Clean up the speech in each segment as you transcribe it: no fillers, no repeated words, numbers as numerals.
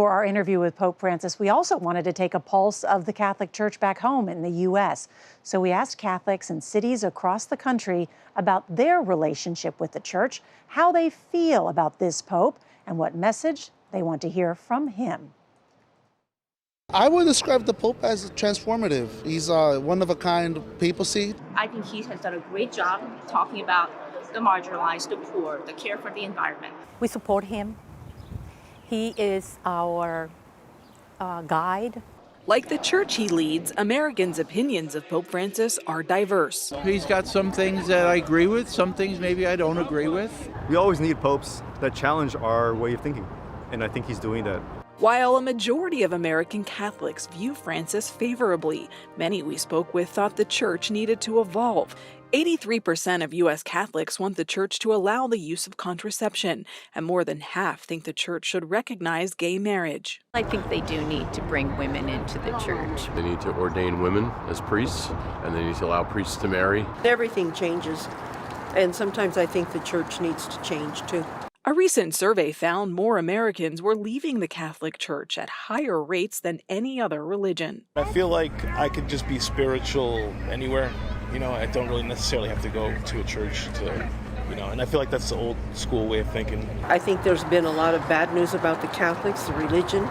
For our interview with Pope Francis, we also wanted to take a pulse of the Catholic Church back home in the U.S. So we asked Catholics in cities across the country about their relationship with the Church, how they feel about this Pope, and what message they want to hear from him. I would describe the Pope as transformative. He's one of a kind papacy. I think he has done a great job talking about the marginalized, the poor, the care for the environment. We support him. He is our guide. Like the church he leads, Americans' opinions of Pope Francis are diverse. He's got some things that I agree with, some things maybe I don't agree with. We always need popes that challenge our way of thinking, and I think he's doing that. While a majority of American Catholics view Francis favorably, many we spoke with thought the church needed to evolve. 83% of U.S. Catholics want the church to allow the use of contraception, and more than half think the church should recognize gay marriage. I think they do need to bring women into the church. They need to ordain women as priests, and they need to allow priests to marry. Everything changes, and sometimes I think the church needs to change too. A recent survey found more Americans were leaving the Catholic Church at higher rates than any other religion. I feel like I could just be spiritual anywhere. I don't really necessarily have to go to a church and I feel like that's the old school way of thinking. I think there's been a lot of bad news about the Catholics, the religion,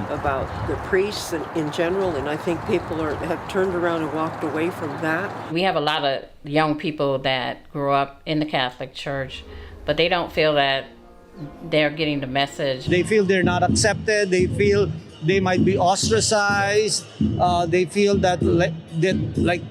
about the priests in general, and I think people have turned around and walked away from that. We have a lot of young people that grew up in the Catholic Church, but they don't feel that they're getting the message. They feel they're not accepted. They feel they might be ostracized. They feel that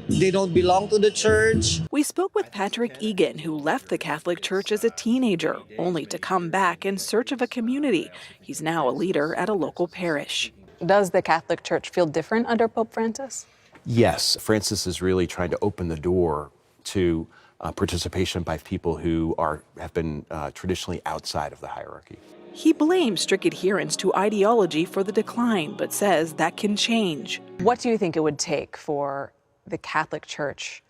they don't belong to the church. We spoke with Patrick Egan, who left the Catholic Church as a teenager, only to come back in search of a community. He's now a leader at a local parish. Does the Catholic Church feel different under Pope Francis? Yes, Francis is really trying to open the door to participation by people who have been traditionally outside of the hierarchy. He blames strict adherence to ideology for the decline, but says that can change. What do you think it would take for the Catholic Church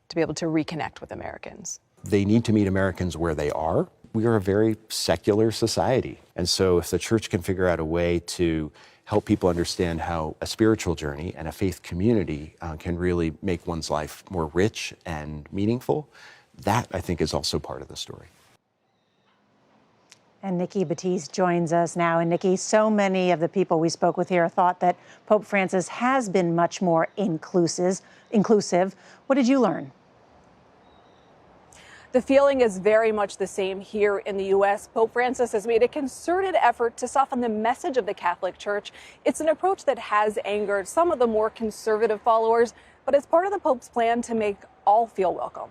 to be able to reconnect with Americans? They need to meet Americans where they are. We are a very secular society. And so if the church can figure out a way to help people understand how a spiritual journey and a faith community can really make one's life more rich and meaningful, that, I think, is also part of the story. And Nikkibati joins us now. And Nikki, so many of the people we spoke with here thought that Pope Francis has been much more inclusive. What did you learn? The feeling is very much the same here in the U.S. Pope Francis has made a concerted effort to soften the message of the Catholic Church. It's an approach that has angered some of the more conservative followers, but it's part of the Pope's plan to make all feel welcome.